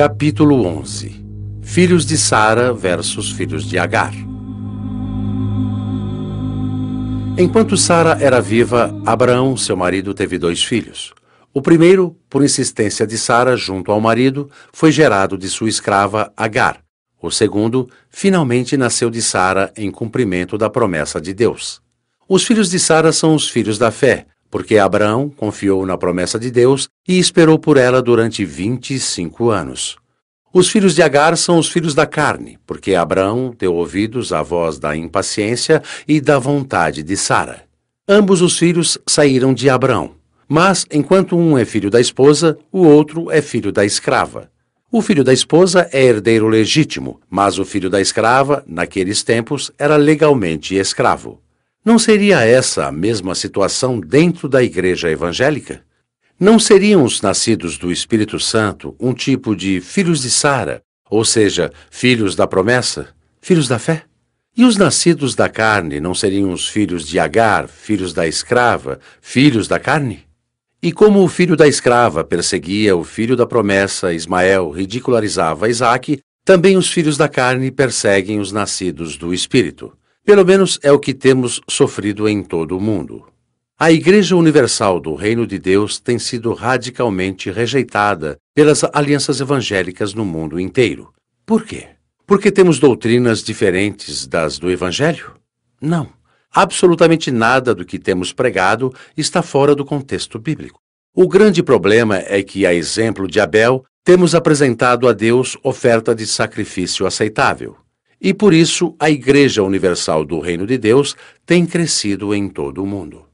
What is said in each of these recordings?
Capítulo 11. Filhos de Sara versus filhos de Agar. Enquanto Sara era viva, Abraão, seu marido, teve 2 filhos. O primeiro, por insistência de Sara junto ao marido, foi gerado de sua escrava Agar. O segundo, finalmente nasceu de Sara em cumprimento da promessa de Deus. Os filhos de Sara são os filhos da fé, porque Abraão confiou na promessa de Deus e esperou por ela durante 25 anos. Os filhos de Agar são os filhos da carne, porque Abraão deu ouvidos à voz da impaciência e da vontade de Sara. Ambos os filhos saíram de Abraão, mas enquanto um é filho da esposa, o outro é filho da escrava. O filho da esposa é herdeiro legítimo, mas o filho da escrava, naqueles tempos, era legalmente escravo. Não seria essa a mesma situação dentro da igreja evangélica? Não seriam os nascidos do Espírito Santo um tipo de filhos de Sara, ou seja, filhos da promessa, filhos da fé? E os nascidos da carne não seriam os filhos de Agar, filhos da escrava, filhos da carne? E como o filho da escrava perseguia o filho da promessa, Ismael ridicularizava Isaque, também os filhos da carne perseguem os nascidos do Espírito. Pelo menos é o que temos sofrido em todo o mundo. A Igreja Universal do Reino de Deus tem sido radicalmente rejeitada pelas alianças evangélicas no mundo inteiro. Por quê? Porque temos doutrinas diferentes das do Evangelho? Não. Absolutamente nada do que temos pregado está fora do contexto bíblico. O grande problema é que, a exemplo de Abel, temos apresentado a Deus oferta de sacrifício aceitável. E por isso a Igreja Universal do Reino de Deus tem crescido em todo o mundo.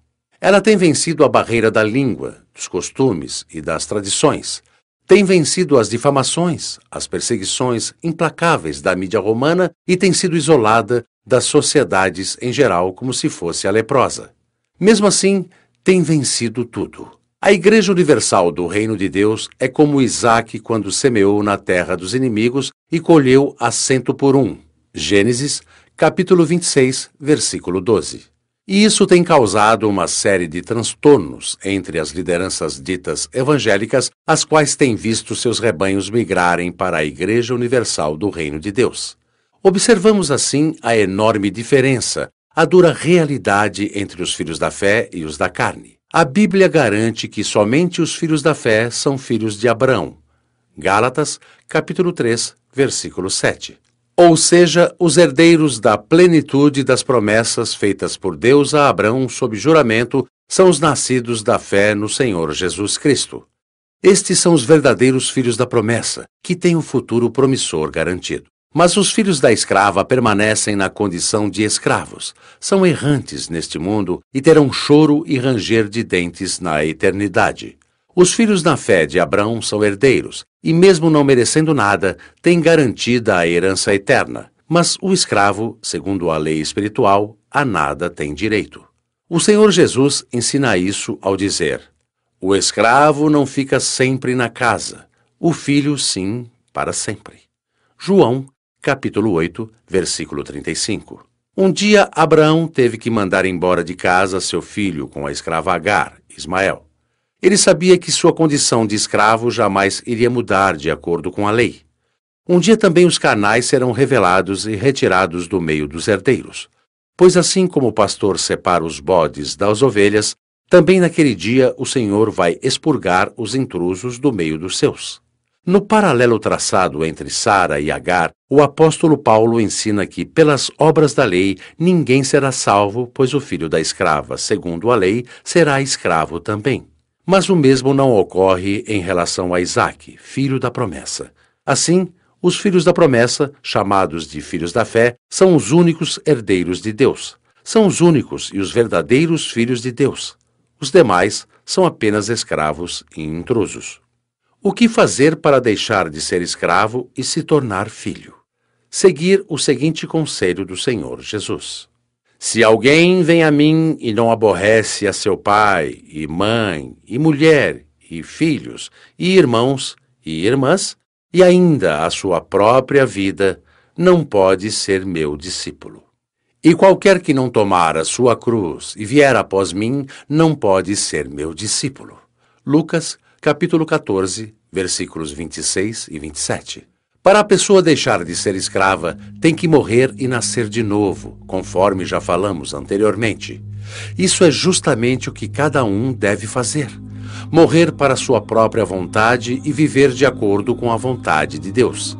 Ela tem vencido a barreira da língua, dos costumes e das tradições. Tem vencido as difamações, as perseguições implacáveis da mídia romana e tem sido isolada das sociedades em geral como se fosse a leprosa. Mesmo assim, tem vencido tudo. A Igreja Universal do Reino de Deus é como Isaque quando semeou na terra dos inimigos e colheu a 100 por 1. Gênesis, capítulo 26, versículo 12. E isso tem causado uma série de transtornos entre as lideranças ditas evangélicas, as quais têm visto seus rebanhos migrarem para a Igreja Universal do Reino de Deus. Observamos assim a enorme diferença, a dura realidade entre os filhos da fé e os da carne. A Bíblia garante que somente os filhos da fé são filhos de Abraão. Gálatas, capítulo 3, versículo 7. Ou seja, os herdeiros da plenitude das promessas feitas por Deus a Abraão sob juramento são os nascidos da fé no Senhor Jesus Cristo. Estes são os verdadeiros filhos da promessa, que têm o futuro promissor garantido. Mas os filhos da escrava permanecem na condição de escravos, são errantes neste mundo e terão choro e ranger de dentes na eternidade. Os filhos na fé de Abraão são herdeiros, e mesmo não merecendo nada, têm garantida a herança eterna. Mas o escravo, segundo a lei espiritual, a nada tem direito. O Senhor Jesus ensina isso ao dizer: o escravo não fica sempre na casa, o filho sim, para sempre. João, capítulo 8, versículo 35. Um dia Abraão teve que mandar embora de casa seu filho com a escrava Agar, Ismael. Ele sabia que sua condição de escravo jamais iria mudar de acordo com a lei. Um dia também os carnais serão revelados e retirados do meio dos herdeiros. Pois assim como o pastor separa os bodes das ovelhas, também naquele dia o Senhor vai expurgar os intrusos do meio dos seus. No paralelo traçado entre Sara e Agar, o apóstolo Paulo ensina que, pelas obras da lei, ninguém será salvo, pois o filho da escrava, segundo a lei, será escravo também. Mas o mesmo não ocorre em relação a Isaque, filho da promessa. Assim, os filhos da promessa, chamados de filhos da fé, são os únicos herdeiros de Deus. São os únicos e os verdadeiros filhos de Deus. Os demais são apenas escravos e intrusos. O que fazer para deixar de ser escravo e se tornar filho? Seguir o seguinte conselho do Senhor Jesus. Se alguém vem a mim e não aborrece a seu pai, e mãe, e mulher, e filhos, e irmãos, e irmãs, e ainda a sua própria vida, não pode ser meu discípulo. E qualquer que não tomar a sua cruz e vier após mim, não pode ser meu discípulo. Lucas, capítulo 14, versículos 26 e 27. Para a pessoa deixar de ser escrava, tem que morrer e nascer de novo, conforme já falamos anteriormente. Isso é justamente o que cada um deve fazer. Morrer para sua própria vontade e viver de acordo com a vontade de Deus.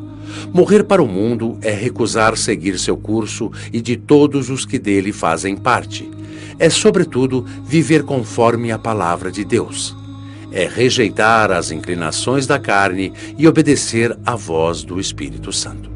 Morrer para o mundo é recusar seguir seu curso e de todos os que dele fazem parte. É, sobretudo, viver conforme a palavra de Deus. É rejeitar as inclinações da carne e obedecer à voz do Espírito Santo.